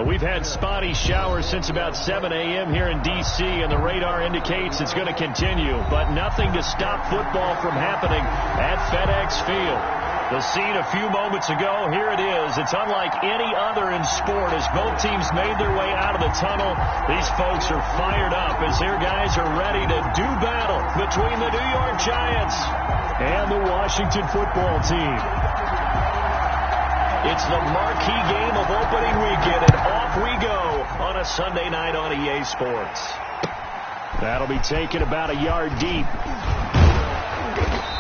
We've had spotty showers since about 7 a.m. here in D.C., and the radar indicates it's going to continue, but nothing to stop football from happening at FedEx Field. The scene a few moments ago, here it is. It's unlike any other in sport as both teams made their way out of the tunnel. These folks are fired up as their guys are ready to do battle between the New York Giants and the Washington football team. It's the marquee game of opening weekend, and off we go on a Sunday night on EA Sports. That'll be taken about a yard deep.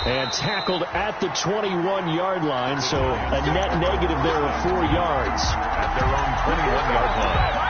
And tackled at the 21-yard line, so a net negative there of 4 yards. At their own 21-yard line.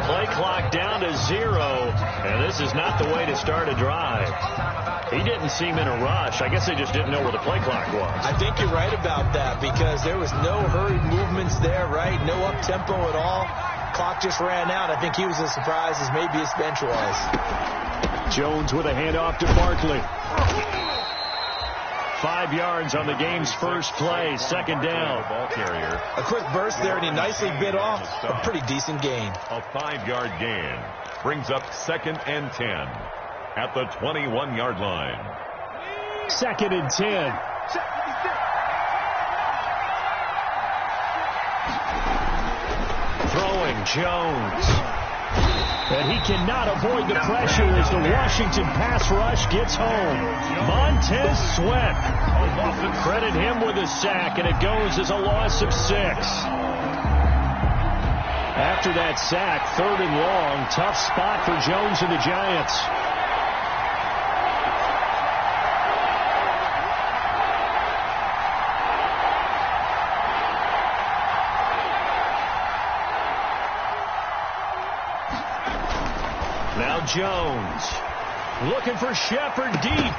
Play clock down to 0, and this is not the way to start a drive. He didn't seem in a rush. I guess they just didn't know where the play clock was. I think you're right about that because there was no hurried movements there, right? No up-tempo at all. Clock just ran out. I think he was as surprised as maybe his bench was. Jones with a handoff to Barkley. 5 yards on the game's first play, second down. Ball carrier. A quick burst there, and he nicely bit off a pretty decent gain. A 5-yard gain brings up 2nd and 10 at the 21-yard line. 2nd and 10. Throwing Jones. And he cannot avoid the pressure as the Washington pass rush gets home. Montez Sweat. Credit him with a sack, and it goes as a loss of 6. After that sack, 3rd and long, tough spot for Jones and the Giants. Now Jones looking for Shepard deep.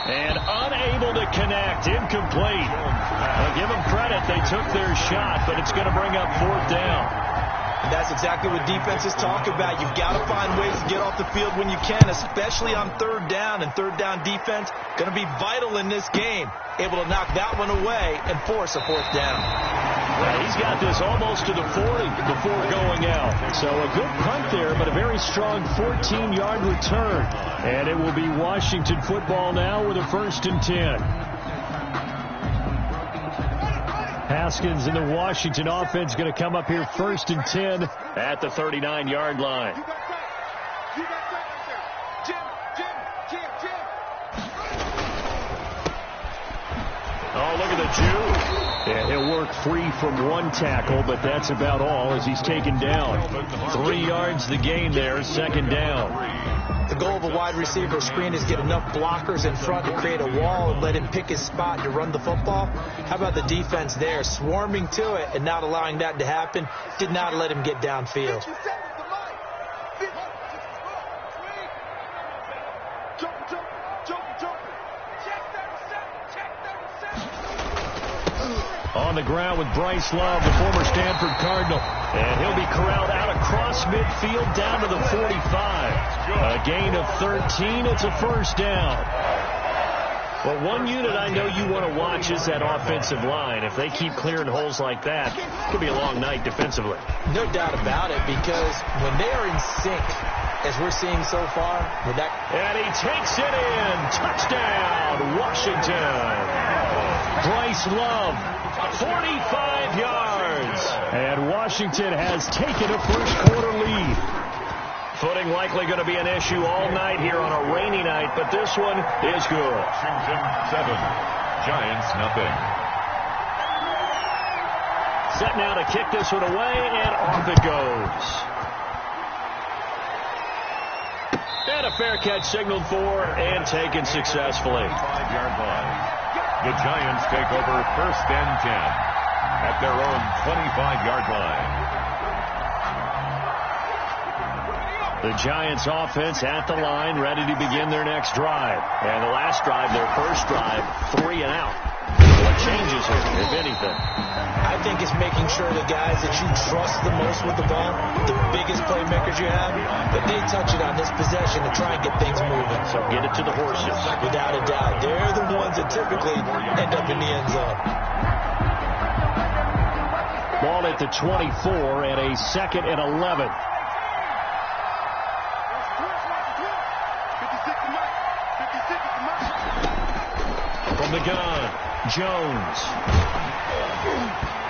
And unable to connect. Incomplete. I'll give them credit. They took their shot, but it's going to bring up 4th down. And that's exactly what defenses talk about. You've got to find ways to get off the field when you can, especially on 3rd down. And 3rd down defense going to be vital in this game. Able to knock that one away and force a 4th down. Well, he's got this almost to the 40 before going out. So a good punt there, but a very strong 14-yard return. And it will be Washington football now with a 1st and 10. Haskins and the Washington offense going to come up here 1st and 10 at the 39-yard line. Oh, look at the Jew. Yeah, he'll work free from one tackle, but that's about all as he's taken down. 3 yards the gain there, 2nd down. The goal of a wide receiver screen is get enough blockers in front to create a wall and let him pick his spot to run the football. How about the defense there, swarming to it and not allowing that to happen? Did not let him get downfield. On the ground with Bryce Love, the former Stanford Cardinal. And he'll be corralled out across midfield down to the 45. A gain of 13. It's a 1st down. Well, one unit I know you want to watch is that offensive line. If they keep clearing holes like that, it could be a long night defensively. No doubt about it, because when they are in sync, as we're seeing so far, with that. And he takes it in. Touchdown, Washington. Bryce Love, 45 yards. And Washington has taken a first-quarter lead. Footing likely going to be an issue all night here on a rainy night, but this one is good. Washington 7, Giants nothing. Set now to kick this one away, and off it goes. And a a fair catch signaled for and taken successfully. 5-yard line. The Giants take over 1st and 10 at their own 25-yard line. The Giants offense at the line, ready to begin their next drive. And the last drive, their first drive, 3 and out. What changes here, if anything? I think it's making sure the guys that you trust the most with the ball, the biggest playmakers you have, that they touch it on this possession to try and get things moving. So get it to the horses. Without a doubt. They're the ones that typically end up in the end zone. Ball at the 24 and a 2nd and 11. From the gun, Jones.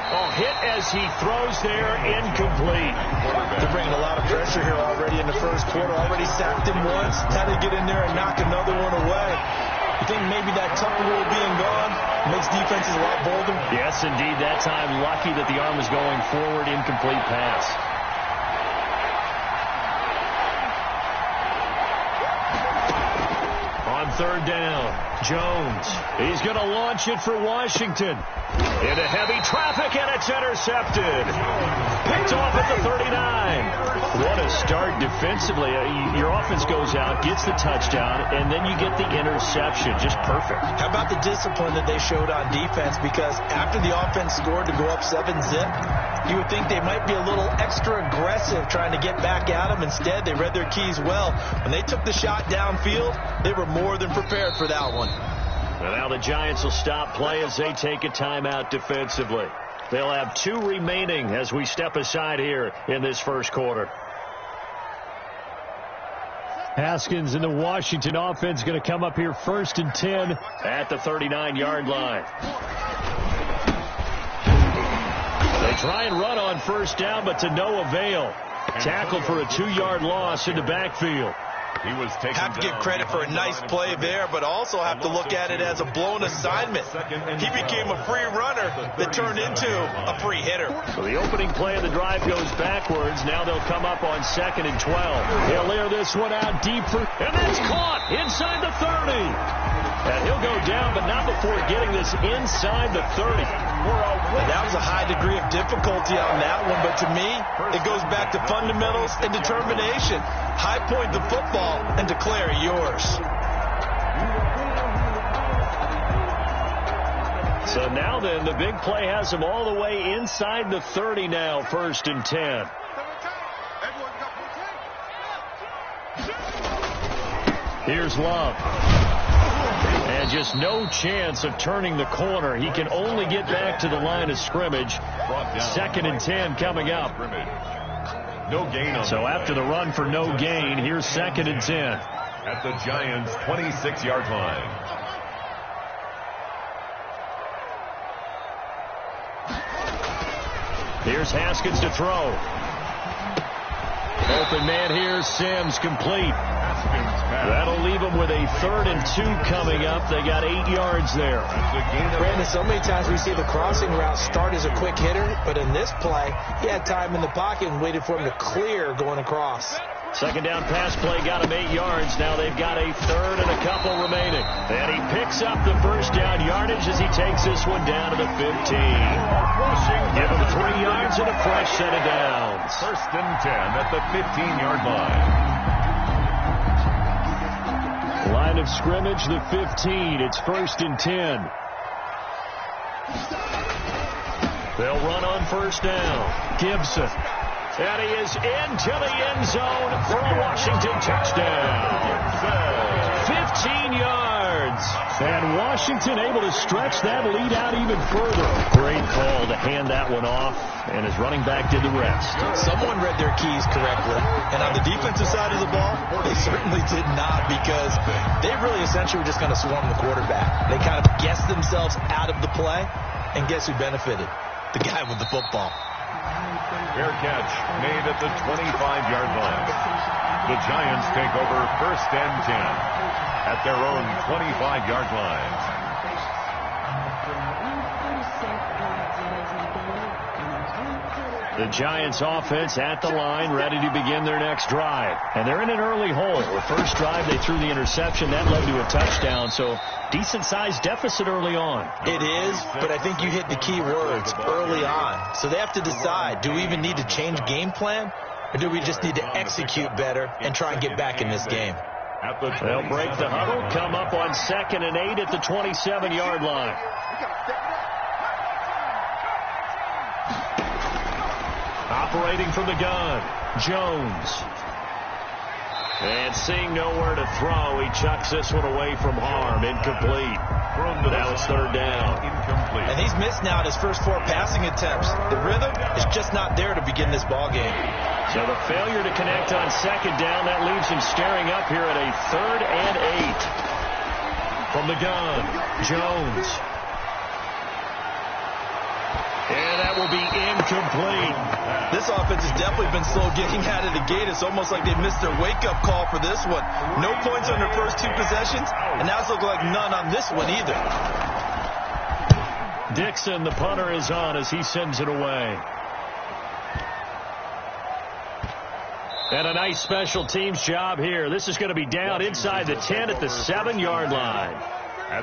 Oh, hit as he throws there, incomplete. They're bringing a lot of pressure here already in the first quarter. Already sacked him once. Had to get in there and knock another one away. You think maybe that Tucker rule being gone makes defenses a lot bolder? Yes, indeed. That time, lucky that the arm was going forward, incomplete pass. On 3rd down, Jones. He's going to launch it for Washington. Into heavy traffic, and it's intercepted. Picked off at the 39. What a start defensively. Your offense goes out, gets the touchdown, and then you get the interception. Just perfect. How about the discipline that they showed on defense? Because after the offense scored to go up 7-zip, you would think they might be a little extra aggressive trying to get back at them. Instead, they read their keys well. When they took the shot downfield, they were more than prepared for that one. And now the Giants will stop play as they take a timeout defensively. They'll have 2 remaining as we step aside here in this first quarter. Haskins and the Washington offense going to come up here 1st and 10 at the 39-yard line. They try and run on 1st down, but to no avail. Tackled for a 2-yard loss in the backfield. He was taken have to give credit for a nice play there, but also have to look at it as a blown assignment. He became a free runner that turned into a free hitter. So the opening play of the drive goes backwards. Now they'll come up on 2nd and 12. He'll layer this one out deep for, and that's caught inside the 30. And he'll go down, but not before getting this inside the 30. And that was a high degree of difficulty on that one, but to me, it goes back to fundamentals and determination. High point the football and declare it yours. So now then, the big play has him all the way inside the 30 now, 1st and 10. Here's Love. And just no chance of turning the corner. He can only get back to the line of scrimmage. 2nd and 10 coming up. No gain on so after the run for no gain, here's 2nd and 10. At the Giants' 26-yard line. Here's Haskins to throw. Open man here, Sims complete. That'll leave them with a 3rd and 2 coming up. They got 8 yards there. Brandon, so many times we see the crossing route start as a quick hitter, but in this play, he had time in the pocket and waited for him to clear going across. 2nd down pass play got him 8 yards. Now they've got a 3rd and a couple remaining. And he picks up the 1st down yardage as he takes this one down to the 15. Give him 3 yards and a fresh set of downs. 1st and 10 at the 15-yard line. Line of scrimmage, the 15. It's 1st and 10. They'll run on 1st down. Gibson. And he is into the end zone for a Washington touchdown. 15 yards. And Washington able to stretch that lead out even further. Great call to hand that one off. And his running back did the rest. Someone read their keys correctly. And on the defensive side of the ball, they certainly did not, because they really essentially were just going to swarm the quarterback. They kind of guessed themselves out of the play. And guess who benefited? The guy with the football. Fair catch made at the 25-yard line. The Giants take over 1st and 10 at their own 25-yard line. The Giants offense at the line, ready to begin their next drive. And they're in an early hole. The first drive, they threw the interception. That led to a touchdown, so decent-sized deficit early on. It is, but I think you hit the key words, early on. So they have to decide, do we even need to change game plan, or do we just need to execute better and try and get back in this game? They'll break the huddle, come up on 2nd and 8 at the 27-yard line. Operating from the gun, Jones. And seeing nowhere to throw, he chucks this one away from harm. Incomplete. That was 3rd down. And he's missed now his first 4 passing attempts. The rhythm is just not there to begin this ball game. So the failure to connect on 2nd down, that leaves him staring up here at a 3rd and 8. From the gun, Jones. And that will be incomplete. This offense has definitely been slow getting out of the gate. It's almost like they missed their wake-up call for this one. No points on their first 2 possessions, and now it's looking like none on this one either. Dixon, the punter, is on as he sends it away. And a nice special teams job here. This is going to be down inside the 10 at the 7-yard line.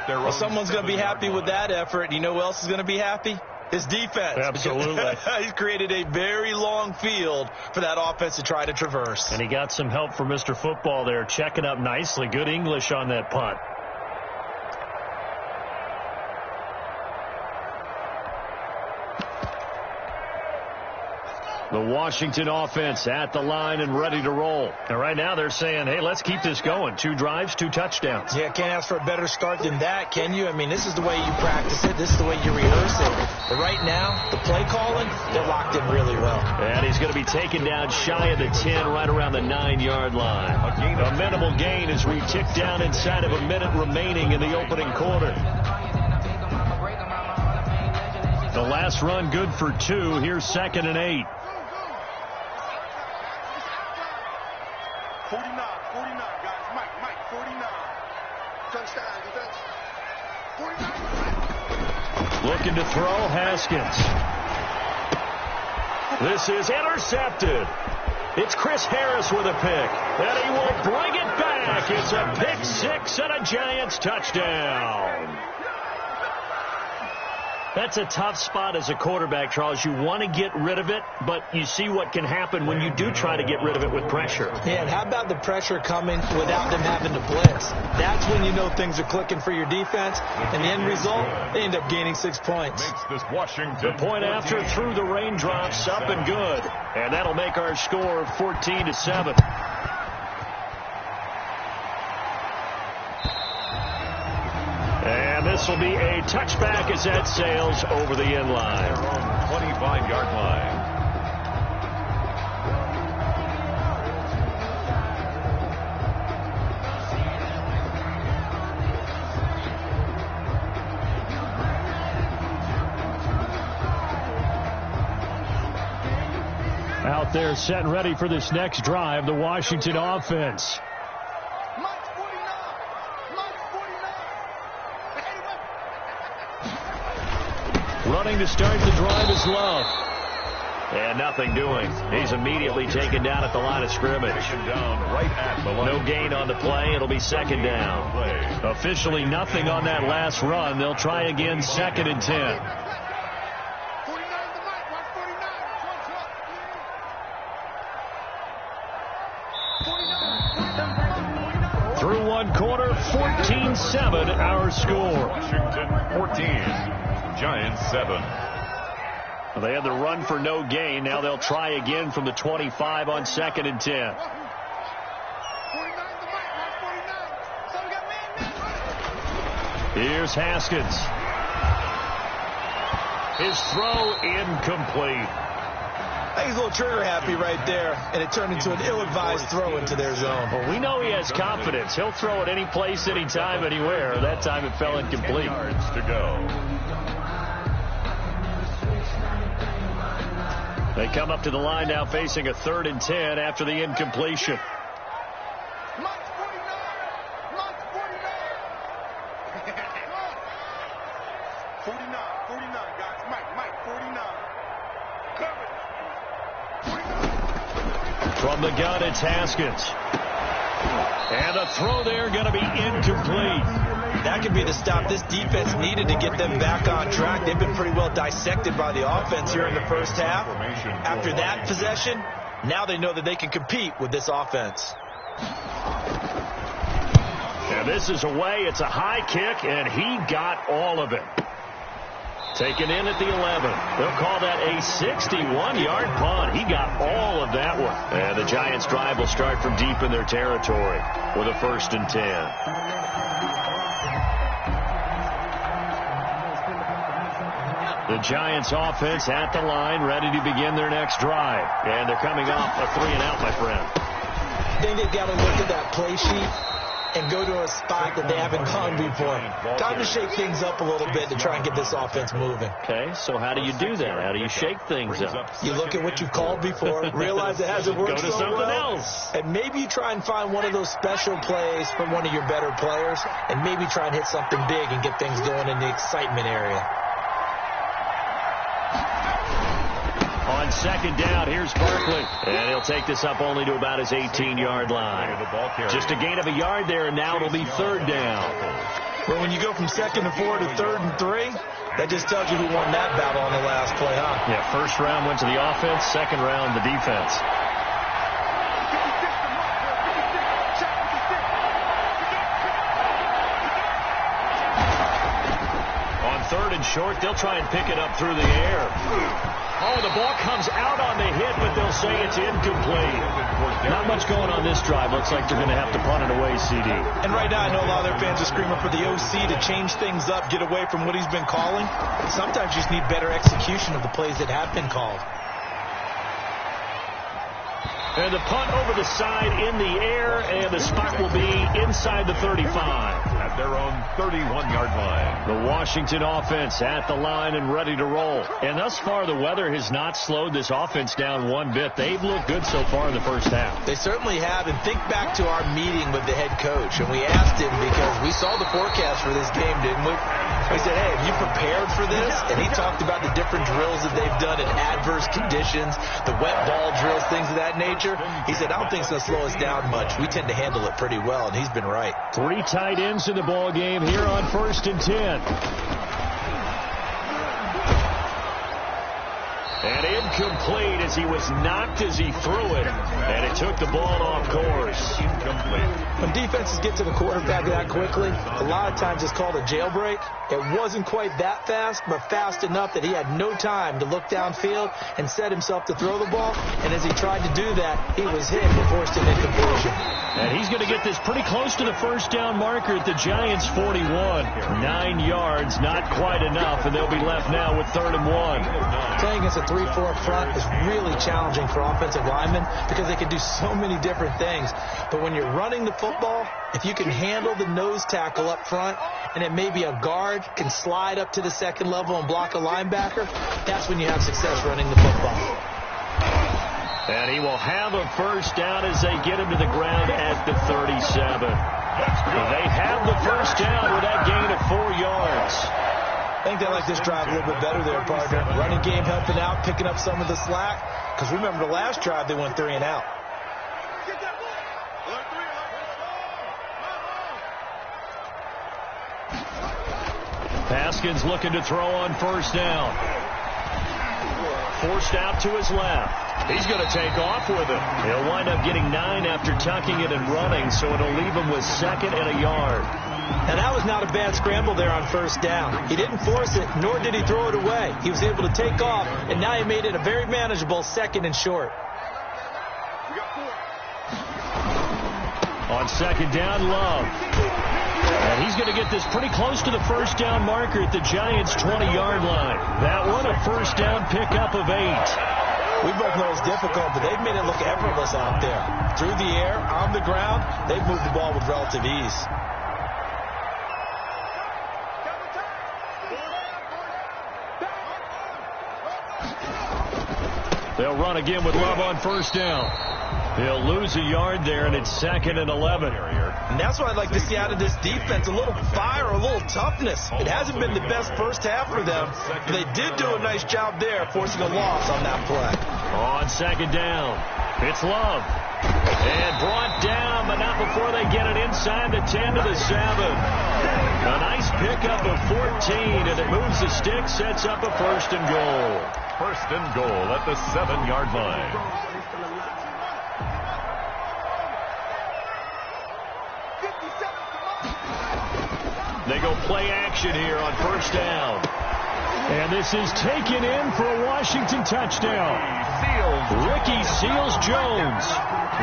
Well, someone's going to be happy with that effort. You know who else is going to be happy? His defense. Absolutely. He's created a very long field for that offense to try to traverse. And he got some help from Mr. Football there, checking up nicely. Good English on that punt. The Washington offense at the line and ready to roll. And right now they're saying, hey, let's keep this going. 2 drives, 2 touchdowns. Yeah, can't ask for a better start than that, can you? I mean, this is the way you practice it. This is the way you rehearse it. But right now, the play calling, they're locked in really well. And he's going to be taken down shy of the 10, right around the 9-yard line. A minimal gain as we tick down inside of a minute remaining in the opening quarter. The last run good for 2. Here's 2nd and 8. 49, guys. Mike, 49. Touchdown, defense. 49. Looking to throw, Haskins. This is intercepted. It's Chris Harris with a pick. And he will bring it back. It's a pick 6 and a Giants touchdown. That's a tough spot as a quarterback, Charles. You want to get rid of it, but you see what can happen when you do try to get rid of it with pressure. Yeah, and how about the pressure coming without them having to blitz? That's when you know things are clicking for your defense, and the end result, they end up gaining 6 points. The point after through the raindrops, up and good. And that'll make our score 14-7. And this will be a touchback as that sails over the end line. 25-yard line. Out there set and ready for this next drive, the Washington offense. Running to start the drive is Love. And nothing doing. He's immediately taken down at the line of scrimmage. No gain on the play. It'll be 2nd down. Officially nothing on that last run. They'll try again 2nd and 10. Through one quarter, 14-7 our score. Washington 14, Giants 7. Well, they had the run for no gain. Now they'll try again from the 25 on 2nd and 10. Here's Haskins. His throw incomplete. I think he's a little trigger happy right there, and it turned into an ill-advised throw into their zone. Well, we know he has confidence. He'll throw it any place, anytime, anywhere. That time it fell incomplete. 10 yards to go. They come up to the line now facing a 3rd and 10 after the incompletion. From the gun, it's Haskins. And the throw there going to be incomplete. That could be the stop this defense needed to get them back on track. They've been pretty well dissected by the offense here in the first half. After that possession, now they know that they can compete with this offense. And this is away. It's a high kick, and he got all of it. Taken in at the 11. They'll call that a 61-yard punt. He got all of that one. And the Giants' drive will start from deep in their territory with a 1st and 10. The Giants' offense at the line, ready to begin their next drive. And they're coming off a 3-and-out, my friend. I think they've got to look at that play sheet and go to a spot that they haven't gone before. Time to shake things up a little bit to try and get this offense moving. Okay, so how do you do that? How do you shake things up? You look at what you've called before, realize it hasn't worked so something well, else, and maybe you try and find one of those special plays from one of your better players, and maybe try and hit something big and get things going in the excitement area. On 2nd down, here's Barkley. And he'll take this up only to about his 18-yard line. Just a gain of a yard there, and now it'll be 3rd down. But when you go from 2nd and 4 to 3rd and 3, that just tells you who won that battle on the last play, huh? Yeah, 1st round went to the offense, 2nd round the defense. On 3rd and short, they'll try and pick it up through the air. Oh, the ball comes out on the hit, but they'll say it's incomplete. Not much going on this drive. Looks like they're going to have to punt it away, CD. And right now, I know a lot of their fans are screaming for the OC to change things up, get away from what he's been calling. Sometimes you just need better execution of the plays that have been called. And the punt over the side in the air, and the spot will be inside the 35. At their own 31-yard line. The Washington offense at the line and ready to roll. And thus far, the weather has not slowed this offense down one bit. They've looked good so far in the first half. They certainly have. And think back to our meeting with the head coach. And we asked him, because we saw the forecast for this game, didn't we? We said, hey, have you prepared for this? And he talked about the different drills that they've done in adverse conditions, the wet ball drills, things of that nature. He said, I don't think it's going to slow us down much. We tend to handle it pretty well, and he's been right. 3 tight ends in the ball game here on 1st and 10. And incomplete as he was knocked as he threw it. And it took the ball off course. Incomplete. When defenses get to the quarterback that quickly, a lot of times it's called a jailbreak. It wasn't quite that fast, but fast enough that he had no time to look downfield and set himself to throw the ball. And as he tried to do that, he was hit and forced an incompletion. And he's going to get this pretty close to the 1st down marker at the Giants' 41. 9 yards, not quite enough, and they'll be left now with 3rd and 1. Playing against a 3-4 front is really challenging for offensive linemen because they can do so many different things. But when you're running the football, if you can handle the nose tackle up front, and it may be a guard can slide up to the 2nd level and block a linebacker, that's when you have success running the football. And he will have a 1st down as they get him to the ground at the 37. They have the 1st down with that gain of 4 yards. I think they like this drive a little bit better there, partner. Running game helping out, picking up some of the slack. Because remember the last drive, they went 3 and out. Haskins looking to throw on 1st down. Forced out to his left. He's going to take off with it. He'll wind up getting 9 after tucking it and running, so it'll leave him with 2nd and a yard. And that was not a bad scramble there on 1st down. He didn't force it, nor did he throw it away. He was able to take off, and now he made it a very manageable 2nd and short. On 2nd down, Love. And he's going to get this pretty close to the 1st down marker at the Giants' 20-yard line. That one, a 1st down pickup of 8. We both know it's difficult, but they've made it look effortless out there. Through the air, on the ground, they've moved the ball with relative ease. They'll run again with Love on 1st down. He'll lose a yard there, and it's 2nd and 11. And that's what I'd like to see out of this defense, a little fire, a little toughness. It hasn't been the best first half for them, but they did do a nice job there forcing a loss on that play. On 2nd down, it's Love. And brought down, but not before they get it inside the 10 to the 7. A nice pickup of 14, and it moves the stick, sets up a 1st and goal. 1st and goal at the 7-yard line. They go play action here on 1st down. And this is taken in for a Washington touchdown. Ricky Seals-Jones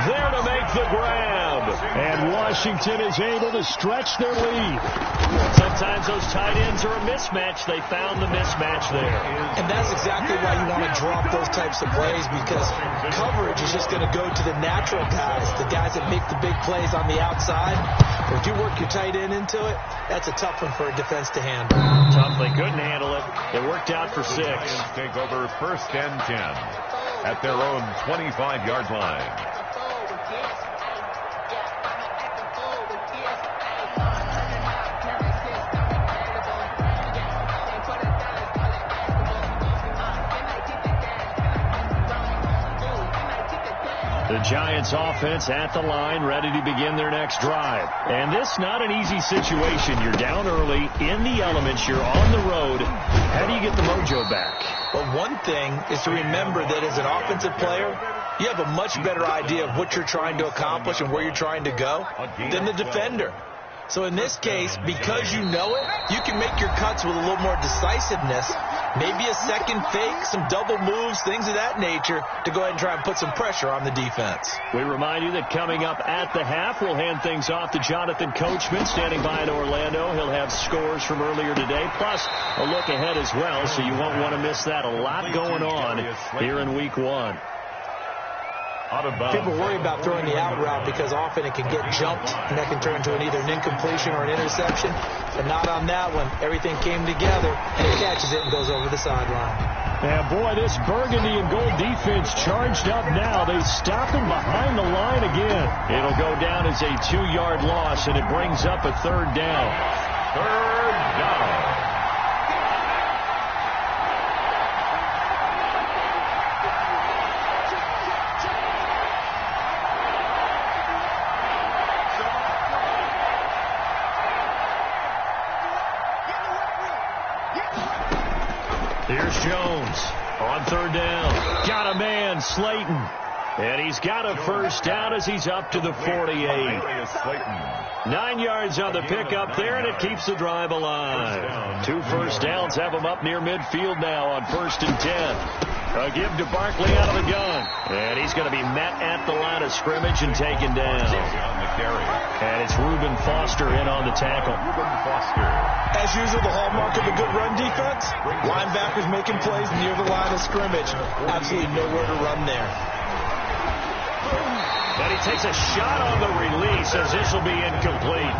there to make the grab. And Washington is able to stretch their lead. Sometimes those tight ends are a mismatch. They found the mismatch there. And that's exactly why you want to drop those types of plays, because coverage is just going to go to the natural guys, the guys that make the big plays on the outside. If you work your tight end into it, that's a tough one for a defense to handle. Tough. They couldn't handle it. It worked out for 6. Take over 1st and 10 at their own 25-yard line. The Giants offense at the line, ready to begin their next drive. And this not an easy situation. You're down early, in the elements, you're on the road. How do you get the mojo back? Well, one thing is to remember that as an offensive player, you have a much better idea of what you're trying to accomplish and where you're trying to go than the defender. So in this case, because you know it, you can make your cuts with a little more decisiveness, maybe a second fake, some double moves, things of that nature, to go ahead and try and put some pressure on the defense. We remind you that coming up at the half, we'll hand things off to Jonathan Coachman, standing by in Orlando. He'll have scores from earlier today, plus a look ahead as well, so you won't want to miss that. A lot going on here in Week 1. People worry about throwing the out route because often it can get jumped, and that can turn into either an incompletion or an interception. But not on that one. Everything came together, and he catches it and goes over the sideline. And boy, this burgundy and gold defense charged up now. They stop him behind the line again. It'll go down as a 2-yard loss, and it brings up a 3rd down. 3rd down. Here's Jones on 3rd down. Got a man, Slayton. And he's got a 1st down as he's up to the 48. 9 yards on the pickup there, and it keeps the drive alive. 2 1st downs have him up near midfield now on 1st and 10. A give to Barkley out of the gun. And he's going to be met at the line of scrimmage and taken down. And it's Reuben Foster in on the tackle. As usual, the hallmark of a good run defense, linebackers making plays near the line of scrimmage. Absolutely nowhere to run there. And he takes a shot on the release as this will be incomplete.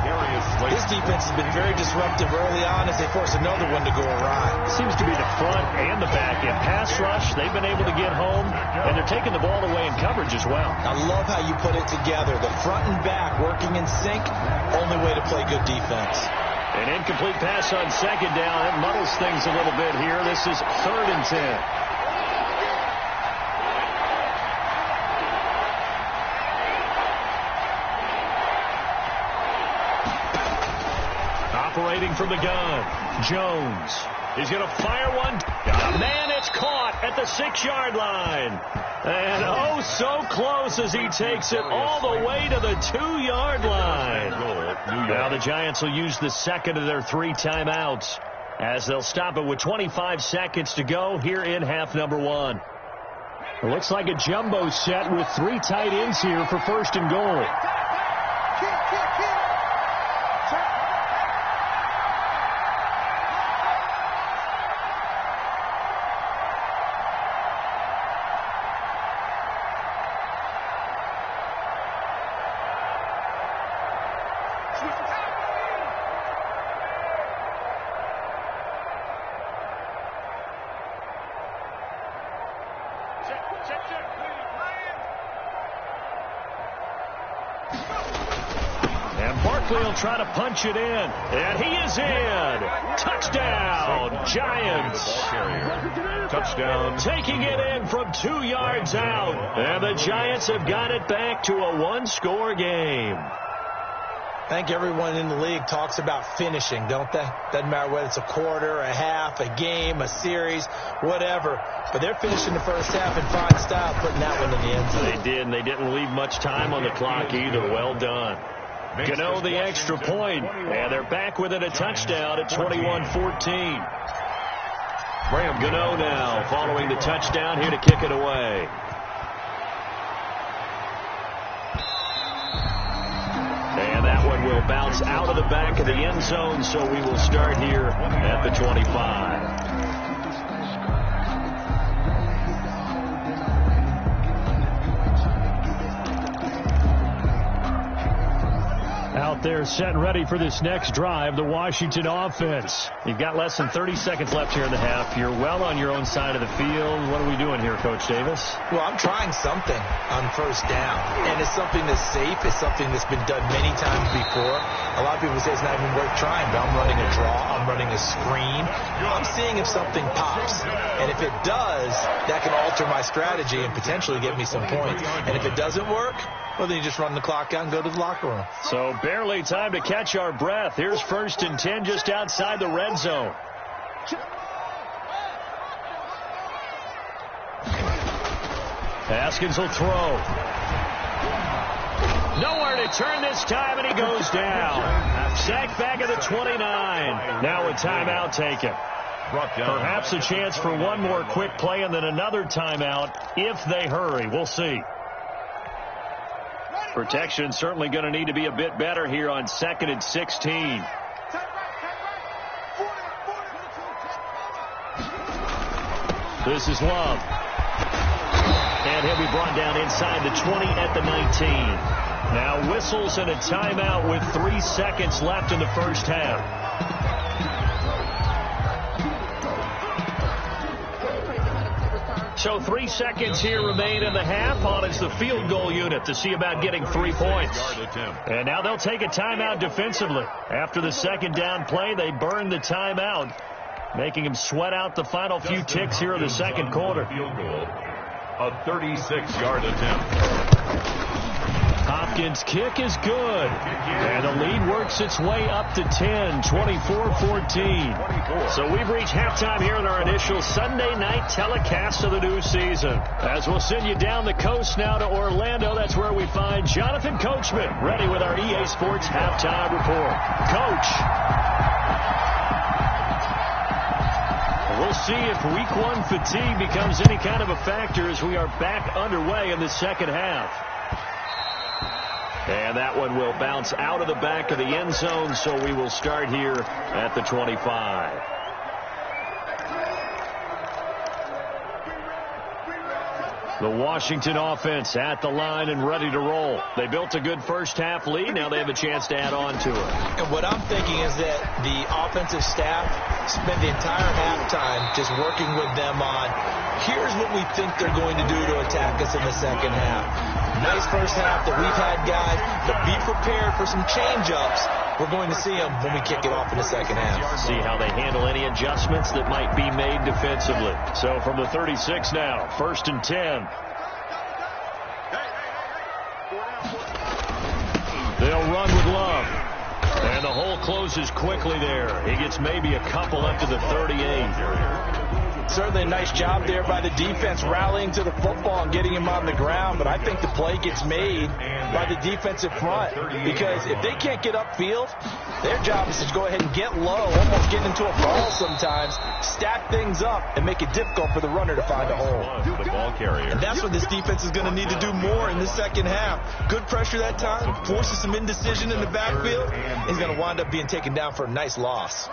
This defense has been very disruptive early on as they force another one to go awry. Seems to be the front and the back. In pass rush, they've been able to get home, and they're taking the ball away in coverage as well. I love how you put it together. The front and back working in sync, only way to play good defense. An incomplete pass on 2nd down. That muddles things a little bit here. This is 3rd and 10. Operating from the gun, Jones. He's going to fire one. Got a man, it's caught at the 6-yard line. And oh, so close as he takes it all the way to the 2-yard line. Now the Giants will use the 2nd of their 3 timeouts as they'll stop it with 25 seconds to go here in half number 1. It looks like a jumbo set with 3 tight ends here for 1st and goal. And Barkley will try to punch it in. And he is in. Touchdown, Giants. Touchdown. Taking it in from 2 yards out. And the Giants have got it back to a one-score game. I think everyone in the league talks about finishing, don't they? Doesn't matter whether it's a quarter, a half, a game, a series, whatever. But they're finishing the first half in fine style, putting that one in the end zone. They did, and they didn't leave much time on the clock either. Well done. Gano the extra point, and they're back within a touchdown at 21-14. Gano now following the touchdown here to kick it away. And that one will bounce out of the back of the end zone, so we will start here at the 25. Out there set and ready for this next drive, the Washington offense. You've got less than 30 seconds left here in the half. You're well on your own side of the field. What are we doing here, Coach Davis? Well, I'm trying something on first down, and it's something that's safe. It's something that's been done many times before. A lot of people say it's not even worth trying, but I'm running a draw. I'm running a screen. I'm seeing if something pops, and if it does, that can alter my strategy and potentially get me some points. And if it doesn't work, well, then you just run the clock out and go to the locker room. So barely time to catch our breath. Here's 1st and 10 just outside the red zone. Haskins will throw. Nowhere to turn this time, and he goes down. Sacked back at the 29. Now a timeout taken. Perhaps a chance for one more quick play and then another timeout if they hurry. We'll see. Protection certainly going to need to be a bit better here on 2nd and 16. This is Love. And he'll be brought down inside the 20 at the 19. Now whistles and a timeout with 3 seconds left in the first half. So 3 seconds here remain in the half. On is the field goal unit to see about getting 3 points. And now they'll take a timeout defensively. After the second down play, they burn the timeout, making him sweat out the final few ticks here in the second quarter. A 36-yard attempt. Hopkins' kick is good. And the lead works its way up to 10, 24-14. So we've reached halftime here in our initial Sunday night telecast of the new season. As we'll send you down the coast now to Orlando, that's where we find Jonathan Coachman, ready with our EA Sports halftime report. Coach. We'll see if week 1 fatigue becomes any kind of a factor as we are back underway in the second half. And that one will bounce out of the back of the end zone, so we will start here at the 25. The Washington offense at the line and ready to roll. They built a good first half lead. Now they have a chance to add on to it. And what I'm thinking is that the offensive staff spent the entire halftime just working with them on, here's what we think they're going to do to attack us in the second half. Nice first half that we've had, guys, but be prepared for some change-ups. We're going to see them when we kick it off in the second half. See how they handle any adjustments that might be made defensively. So from the 36 now, 1st and 10. They'll run with Love. And the hole closes quickly there. He gets maybe a couple up to the 38. Certainly a nice job there by the defense rallying to the football and getting him on the ground, but I think the play gets made by the defensive front because if they can't get upfield, their job is to go ahead and get low, almost get into a ball sometimes, stack things up, and make it difficult for the runner to find a hole. The ball carrier. And that's what this defense is going to need to do more in the second half. Good pressure that time, forces some indecision in the backfield. He's going to wind up being taken down for a nice loss.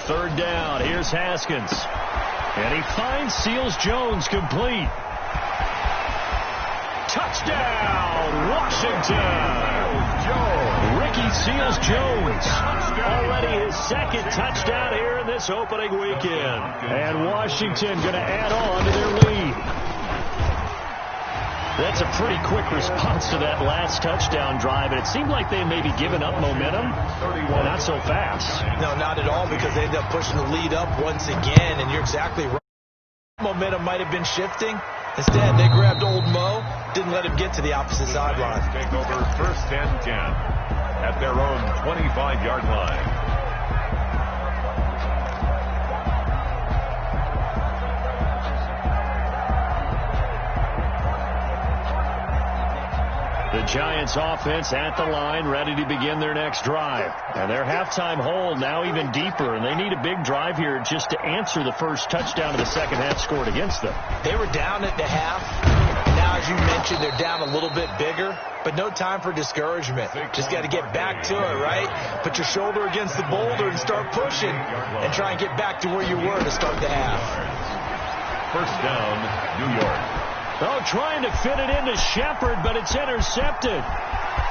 Third down. Here's Haskins. And he finds Seals Jones complete. Touchdown, Washington! Ricky Seals-Jones, already his second touchdown here in this opening weekend. And Washington going to add on to their lead. That's a pretty quick response to that last touchdown drive. And it seemed like they may be giving up momentum. Not so fast. No, not at all, because they ended up pushing the lead up once again. And you're exactly right. Momentum might have been shifting. Instead, they grabbed Old Mo, didn't let him get to the opposite sideline. Take over 1st and 10 at their own 25-yard line. The Giants offense at the line, ready to begin their next drive. And their halftime hole now even deeper, and they need a big drive here just to answer the first touchdown of the second half scored against them. They were down at the half. Now, as you mentioned, they're down a little bit bigger, but no time for discouragement. Just got to get back to it, right? Put your shoulder against the boulder and start pushing and try and get back to where you were to start the half. 1st down, New York. Oh, trying to fit it into Shepard, but it's intercepted.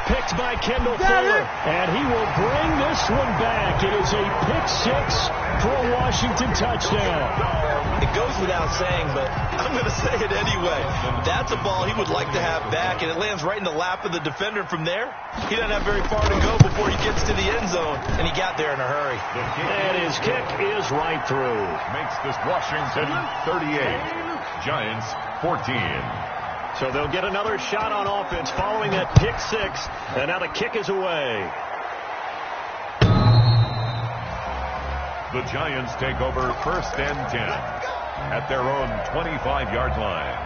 Picked by Kendall Fuller, and he will bring this one back. It is a pick six for a Washington touchdown. It goes without saying, but I'm going to say it anyway. That's a ball he would like to have back, and it lands right in the lap of the defender from there. He doesn't have very far to go before he gets to the end zone, and he got there in a hurry. And his kick is right through. Makes this Washington 38. Giants 14. So they'll get another shot on offense following that pick six, and now the kick is away. The Giants take over 1st and 10 at their own 25-yard line.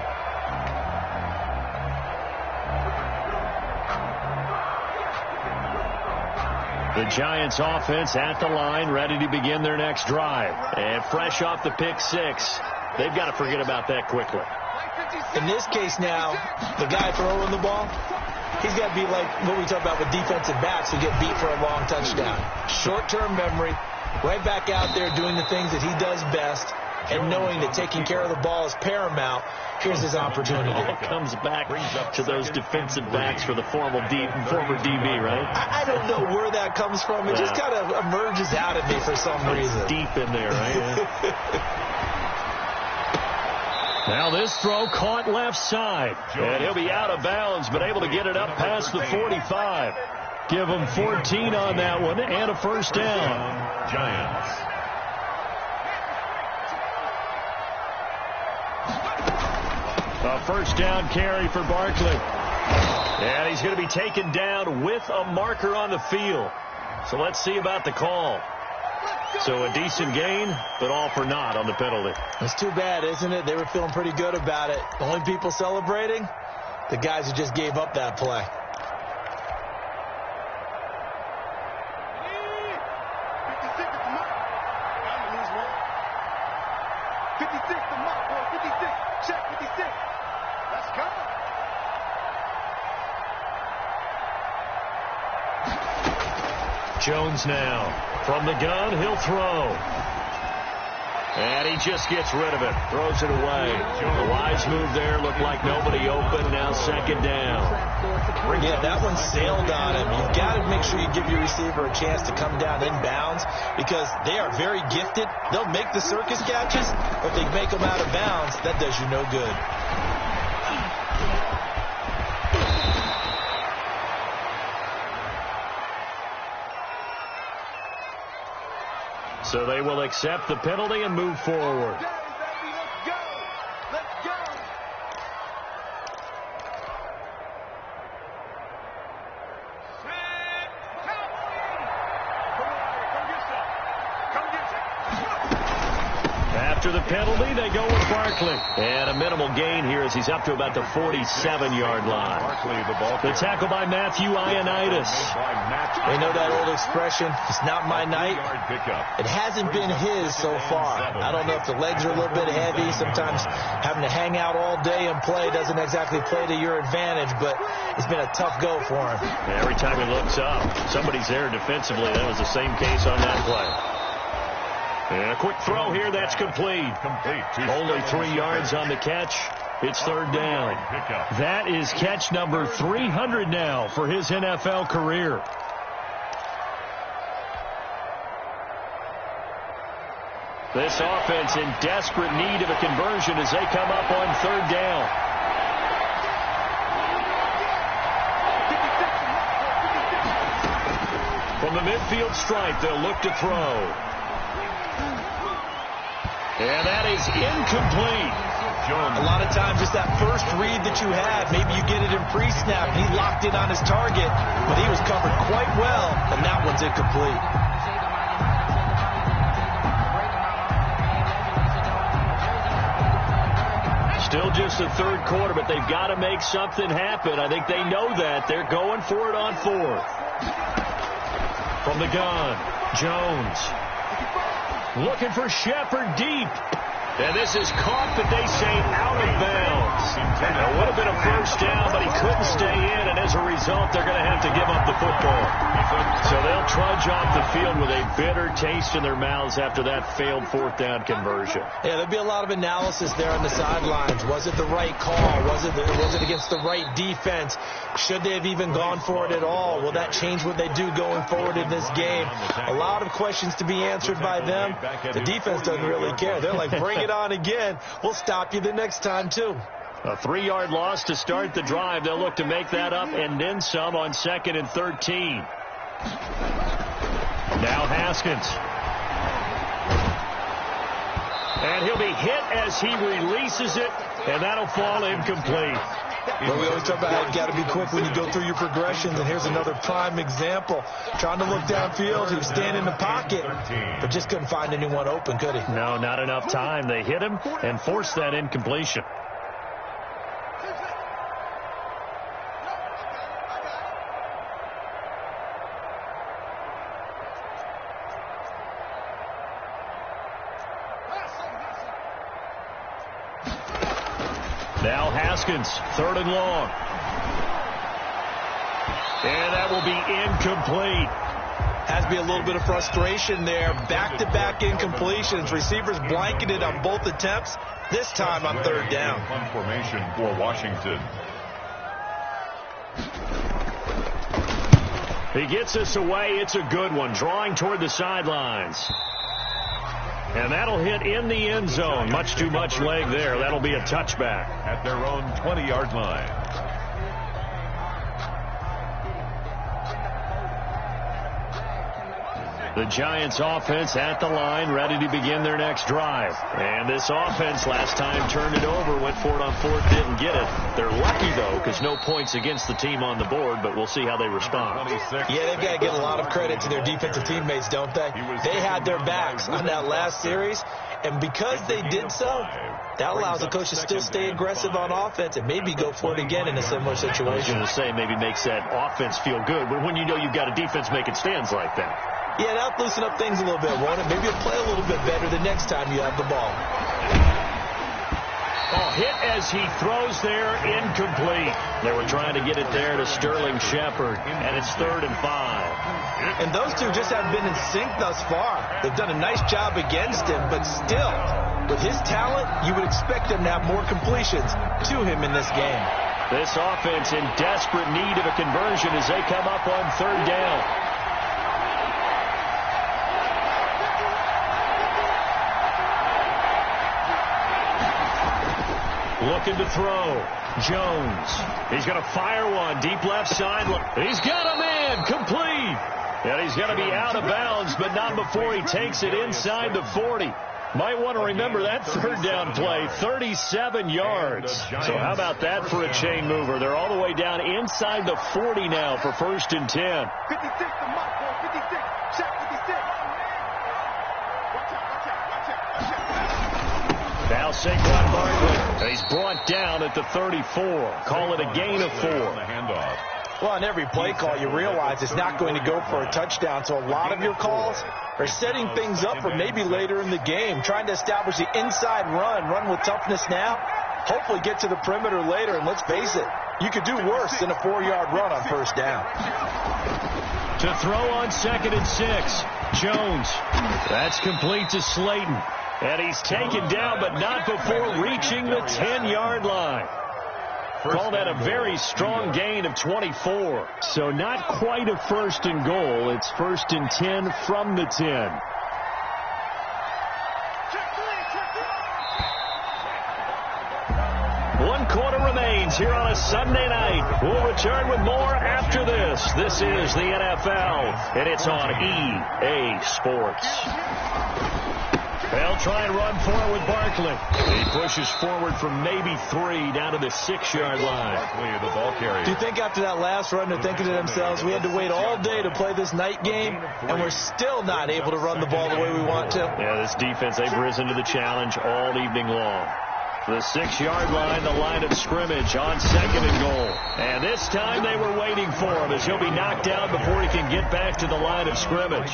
The Giants offense at the line, ready to begin their next drive. And fresh off the pick six, they've got to forget about that quickly. In this case now, the guy throwing the ball, he's got to be like what we talk about with defensive backs who get beat for a long touchdown. Short-term memory, right back out there doing the things that he does best, and knowing that taking care of the ball is paramount. Here's his opportunity. It all comes back to those defensive backs for the former DB, right? I don't know where that comes from. It just kind of emerges out of me for some reason. Deep in there, right? Now this throw caught left side, and he'll be out of bounds, but able to get it up past the 45. Give him 14 on that one and a first down. Giants. A first down carry for Barkley. And he's going to be taken down with a marker on the field. So let's see about the call. So a decent gain, but all for naught on the penalty. It's too bad, isn't it? They were feeling pretty good about it. The only people celebrating, the guys who just gave up that play. Jones now. From the gun, he'll throw. And he just gets rid of it. Throws it away. A wise move there. Looked like nobody open. Now second down. Yeah, that one sailed on him. You've got to make sure you give your receiver a chance to come down inbounds because they are very gifted. They'll make the circus catches, but if they make them out of bounds, that does you no good. So they will accept the penalty and move forward. After the penalty, they go with Barkley. And a minimal gain here as he's up to about the 47-yard line. The tackle by Matthew Ioannidis. They know that old expression, it's not my night. It hasn't been his so far. I don't know if the legs are a little bit heavy. Sometimes having to hang out all day and play doesn't exactly play to your advantage, but it's been a tough go for him. Every time he looks up, somebody's there defensively. That was the same case on that play. And a quick throw here, that's complete. Only 3 yards on the catch. It's third down. That is catch number 300 now for his NFL career. This offense in desperate need of a conversion as they come up on third down. From the midfield stripe, they'll look to throw. And that is incomplete. A lot of times, just that first read that you have, maybe you get it in pre-snap. He locked in on his target, but he was covered quite well, and that one's incomplete. Still just the third quarter, but they've got to make something happen. I think they know that. They're going for it on fourth. From the gun, Jones. Looking for Shepard deep. And this is caught, but they say out of bounds. It would have been a first down, but he couldn't stay in, and as a result, they're going to have to give up the football. So they'll trudge off the field with a bitter taste in their mouths after that failed fourth down conversion. Yeah, there'll be a lot of analysis there on the sidelines. Was it the right call? Was it against the right defense? Should they have even gone for it at all? Will that change what they do going forward in this game? A lot of questions to be answered by them. The defense doesn't really care. They're like, bring it on again. We'll stop you the next time, too. A 3-yard loss to start the drive. They'll look to make that up and then some on 2nd and 13. Now Haskins. And he'll be hit as he releases it, and that'll fall incomplete. Well, we always talk about how you've got to be quick when you go through your progressions, and here's another prime example. Trying to look downfield, he was standing in the pocket, but just couldn't find anyone open, could he? No, not enough time. They hit him and forced that incompletion. Now Haskins, 3rd and long. And that will be incomplete. Has to be a little bit of frustration there. Back-to-back incompletions. Receivers blanketed on both attempts. This time on 3rd down. Punt formation for Washington. He gets us away. It's a good one. Drawing toward the sidelines. And that'll hit in the end zone. Much too much leg there. That'll be a touchback. At their own 20-yard line. The Giants offense at the line, ready to begin their next drive. And this offense last time turned it over, went for it on 4th, didn't get it. They're lucky, though, because no points against the team on the board, but we'll see how they respond. Yeah, they've got to give a lot of credit to their defensive teammates, don't they? They had their backs on that last series, and because they did so, that allows the coach to still stay aggressive on offense and maybe go for it again in a similar situation. I was going to say maybe makes that offense feel good, but when you know you've got a defense making stands like that. Yeah, that'll loosen up things a little bit, won't it? Maybe you'll play a little bit better the next time you have the ball. Oh, hit as he throws there, incomplete. They were trying to get it there to Sterling Shepard, and it's 3rd and 5. And those two just haven't been in sync thus far. They've done a nice job against him, but still, with his talent, you would expect him to have more completions to him in this game. This offense in desperate need of a conversion as they come up on 3rd down. Looking to throw. Jones. He's going to fire one. Deep left side. He's got a man. Complete. And he's going to be out of bounds, but not before he takes it inside the 40. Might want to remember that 3rd down play. 37 yards. So how about that for a chain mover? They're all the way down inside the 40 now for 1st and 10. 56 to Mike, 56. Shot 56. Watch out. Now Saquon Barkley. And he's brought down at the 34. Call it a gain of 4. Well, on every play call, you realize it's not going to go for a touchdown. So a lot of your calls are setting things up for maybe later in the game, trying to establish the inside run with toughness now, hopefully get to the perimeter later. And let's face it, you could do worse than a 4-yard run on 1st down. To throw on 2nd and 6. Jones. That's complete to Slayton. And he's taken down, but not before reaching the 10-yard line. Call that a very strong gain of 24. So not quite a 1st and goal. It's 1st and 10 from the 10. One quarter remains here on a Sunday night. We'll return with more after this. This is the NFL, and it's on EA Sports. They'll try and run for it with Barkley. He pushes forward from maybe 3 down to the 6-yard line. Barkley, the ball carrier. Do you think after that last run they're thinking to themselves, we had to wait all day to play this night game, and we're still not able to run the ball the way we want to? Yeah, this defense, they've risen to the challenge all evening long. The 6-yard line, the line of scrimmage on 2nd and goal. And this time they were waiting for him as he'll be knocked down before he can get back to the line of scrimmage.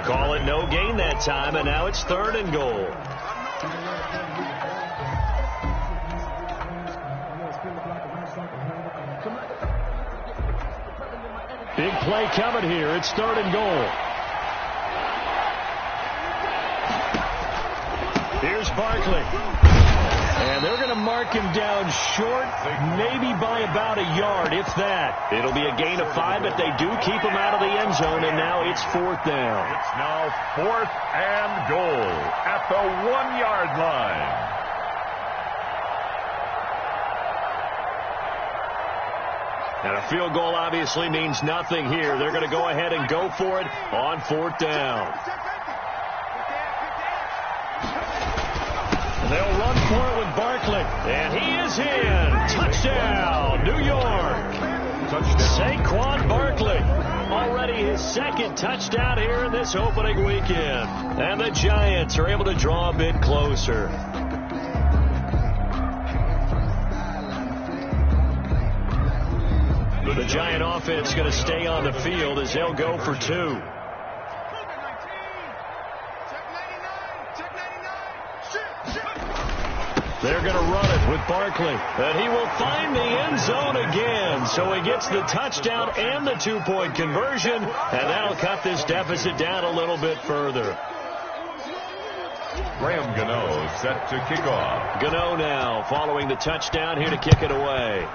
Call it no gain that time, and now it's 3rd and goal. Big play coming here. It's 3rd and goal. Here's Barkley. And they're going to mark him down short, maybe by about a yard, if that. It'll be a gain of 5, but they do keep him out of the end zone, and now it's 4th down. It's now 4th and goal at the 1-yard line. And a field goal obviously means nothing here. They're going to go ahead and go for it on 4th down. They'll run for it with Barkley. And he is in. Touchdown, New York. Saquon Barkley. Already his 2nd touchdown here in this opening weekend. And the Giants are able to draw a bit closer. The Giant offense going to stay on the field as they'll go for 2. They're going to run it with Barkley. And he will find the end zone again. So he gets the touchdown and the 2-point conversion. And that'll cut this deficit down a little bit further. Graham Gano set to kick off. Gano now following the touchdown here to kick it away.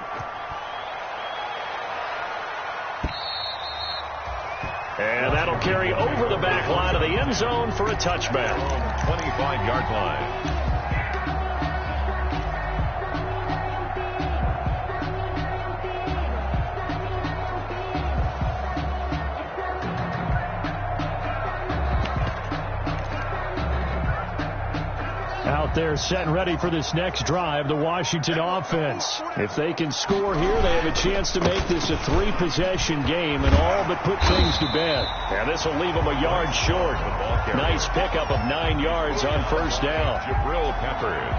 And that'll carry over the back line of the end zone for a touchback. 25-yard line. Out there set and ready for this next drive, the Washington offense. If they can score here, they have a chance to make this a 3-possession game and all but put things to bed. And this will leave them a yard short. Nice pickup of 9 yards on 1st down. Jabril Peppers.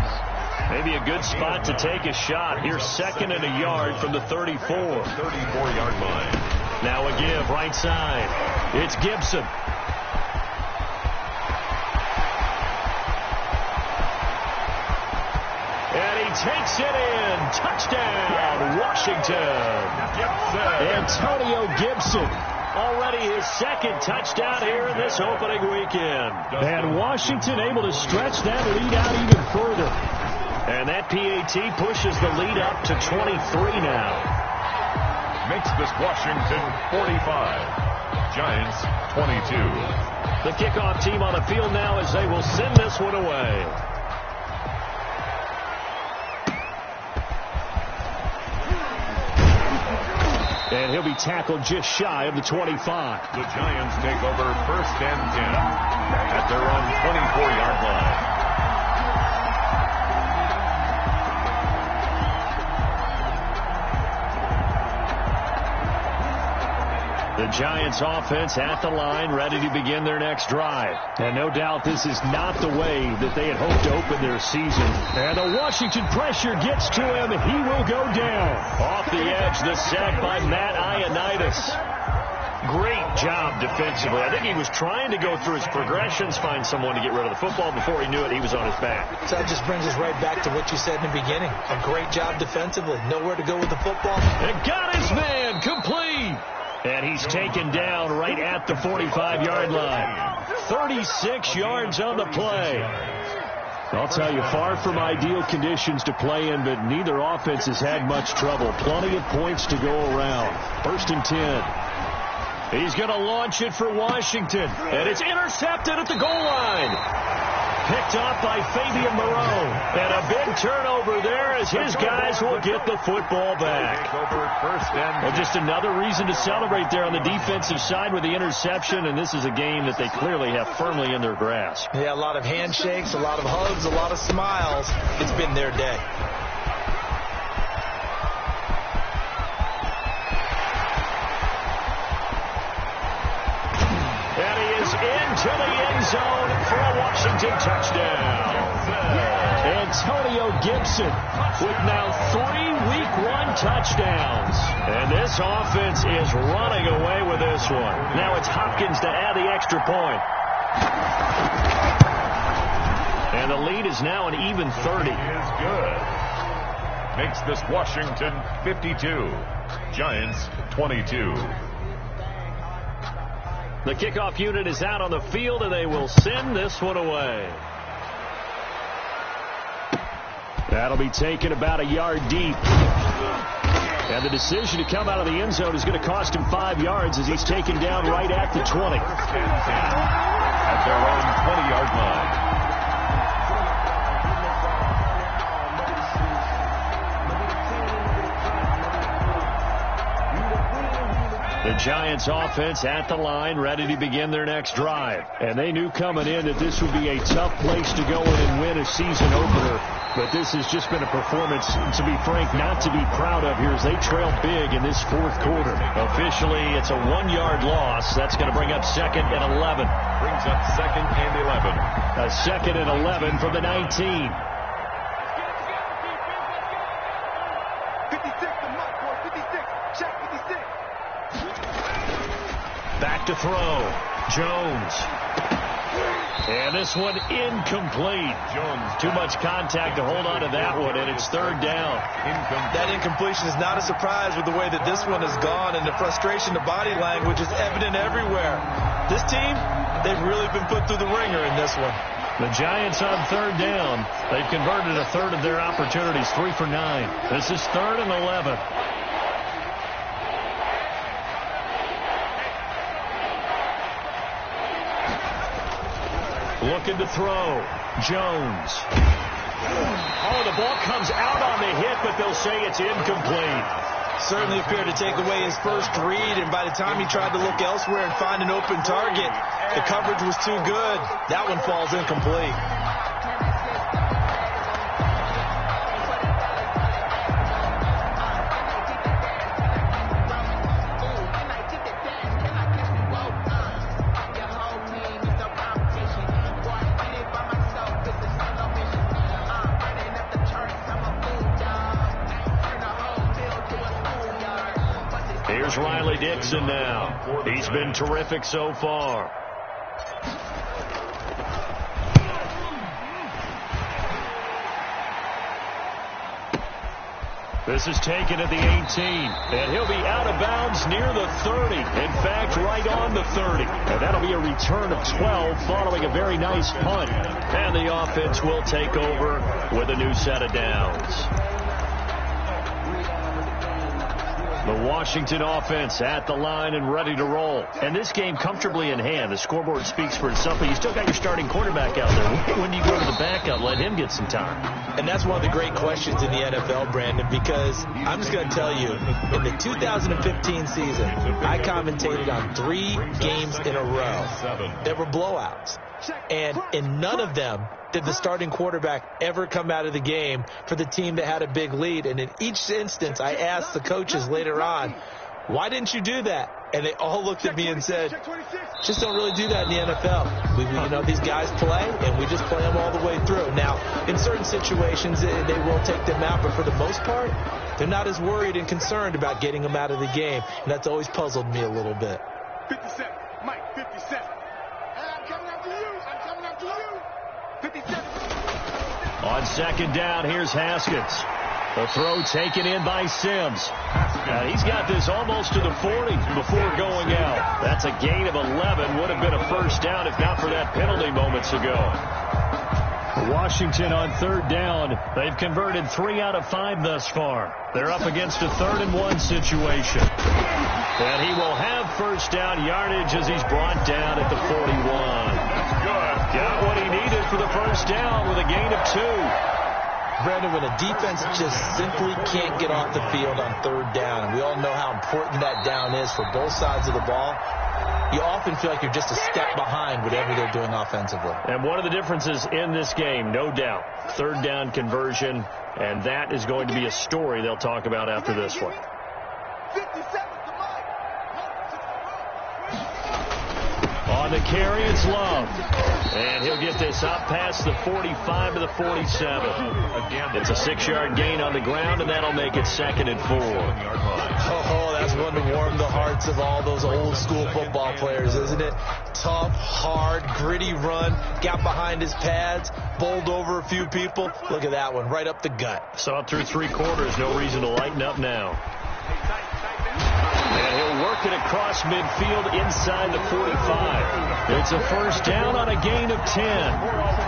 Maybe a good spot to take a shot. Here's 2nd and a yard from the 34. 34-yard line. Now a give right side. It's Gibson. Takes it in. Touchdown, Washington. Antonio Gibson. Already his 2nd touchdown here in this opening weekend. And Washington able to stretch that lead out even further. And that PAT pushes the lead up to 23 now. Makes this Washington 45. Giants 22. The kickoff team on the field now as they will send this one away. And he'll be tackled just shy of the 25. The Giants take over 1st and 10 at their own 24-yard line. The Giants offense at the line, ready to begin their next drive. And no doubt this is not the way that they had hoped to open their season. And the Washington pressure gets to him. He will go down. Off the edge, the sack by Matt Ioannidis. Great job defensively. I think he was trying to go through his progressions, find someone to get rid of the football. Before he knew it, he was on his back. So that just brings us right back to what you said in the beginning. A great job defensively. Nowhere to go with the football. And got his man complete. And he's taken down right at the 45-yard line. 36 yards on the play. I'll tell you, far from ideal conditions to play in, but neither offense has had much trouble. Plenty of points to go around. 1st and 10. He's going to launch it for Washington. And it's intercepted at the goal line. Picked off by Fabian Moreau. And a big turnover there as his guys will get the football back. Well, just another reason to celebrate there on the defensive side with the interception. And this is a game that they clearly have firmly in their grasp. Yeah, a lot of handshakes, a lot of hugs, a lot of smiles. It's been their day. And he is into the end zone for a Washington touchdown. Antonio Gibson with now 3 Week 1 touchdowns. And this offense is running away with this one. Now it's Hopkins to add the extra point. And the lead is now an even 30. Is good. Makes this Washington 52. Giants 22. The kickoff unit is out on the field, and they will send this one away. That'll be taken about a yard deep. And the decision to come out of the end zone is going to cost him 5 yards as he's taken down right at the 20. At their own 20-yard line. The Giants offense at the line, ready to begin their next drive. And they knew coming in that this would be a tough place to go in and win a season opener. But this has just been a performance, to be frank, not to be proud of here as they trail big in this 4th quarter. Officially, it's a 1-yard loss. That's going to bring up 2nd and 11. Brings up 2nd and 11. A 2nd and 11 from the 19. 56, the Mike boy, 56. Shaq 56. Back to throw. Jones. And this one incomplete. Jones. Too much contact to hold on to that one, and it's 3rd down. That incompletion is not a surprise with the way that this one has gone, and the frustration, the body language is evident everywhere. This team, they've really been put through the ringer in this one. The Giants on 3rd down. They've converted a third of their opportunities, 3 for 9. This is 3rd and 11. Looking to throw. Jones. Oh, the ball comes out on the hit, but they'll say it's incomplete. Certainly appeared to take away his first read, and by the time he tried to look elsewhere and find an open target, the coverage was too good. That one falls incomplete. Here's Riley Dixon now. He's been terrific so far. This is taken at the 18, and he'll be out of bounds near the 30. In fact, right on the 30. And that'll be a return of 12 following a very nice punt. And the offense will take over with a new set of downs. The Washington offense at the line and ready to roll. And this game comfortably in hand. The scoreboard speaks for itself, but you still got your starting quarterback out there. When do you go to the backup? Let him get some time. And that's one of the great questions in the NFL, Brandon, because I'm just going to tell you, in the 2015 season, I commentated on 3 games in a row. There were blowouts. And in none of them did the starting quarterback ever come out of the game for the team that had a big lead. And in each instance, I asked the coaches later on, why didn't you do that? And they all looked at me and said, just don't really do that in the NFL. These guys play, and we just play them all the way through. Now, in certain situations, they will take them out, but for the most part, they're not as worried and concerned about getting them out of the game. And that's always puzzled me a little bit. 57, Mike, 57. I'm coming after you. I'm coming after you. 57. On second down, here's Haskins. The throw taken in by Sims. He's got this almost to the 40 before going out. That's a gain of 11. Would have been a first down if not for that penalty moments ago. Washington on third down. They've converted 3 out of 5 thus far. They're up against a 3rd-and-1 situation. And he will have first down yardage as he's brought down at the 41. That's good. Got what he needed for the first down with a gain of 2. Brandon, when a defense just simply can't get off the field on third down, and we all know how important that down is for both sides of the ball, you often feel like you're just a step behind whatever they're doing offensively. And one of the differences in this game, no doubt, third down conversion, and that is going to be a story they'll talk about after this one. On the carry, it's Love. And he'll get this up past the 45 to the 47. Again, it's a 6-yard gain on the ground, and that'll make it 2nd and 4. Oh, that's one to warm the hearts of all those old-school football players, isn't it? Tough, hard, gritty run, got behind his pads, bowled over a few people. Look at that one, right up the gut. Saw it through 3 quarters, no reason to lighten up now. And he'll work it across midfield inside the 45. It's a first down on a gain of 10.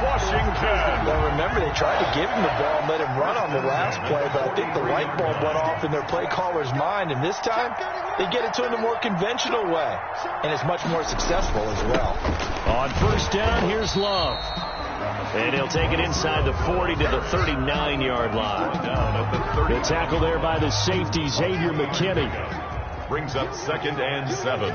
Washington. Now remember, they tried to give him the ball and let him run on the last play, but I think the light bulb went off in their play caller's mind, and this time they get it to him the more conventional way, and it's much more successful as well. On first down, here's Love. And he'll take it inside the 40 to the 39-yard line. The tackle there by the safety, Xavier McKinney. Brings up 2nd and 7.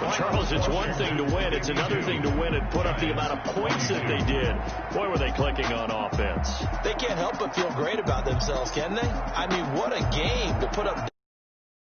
Well, Charles, it's one thing to win. It's another thing to win and put up the amount of points that they did. Boy, were they clicking on offense. They can't help but feel great about themselves, can they? I mean, what a game to put up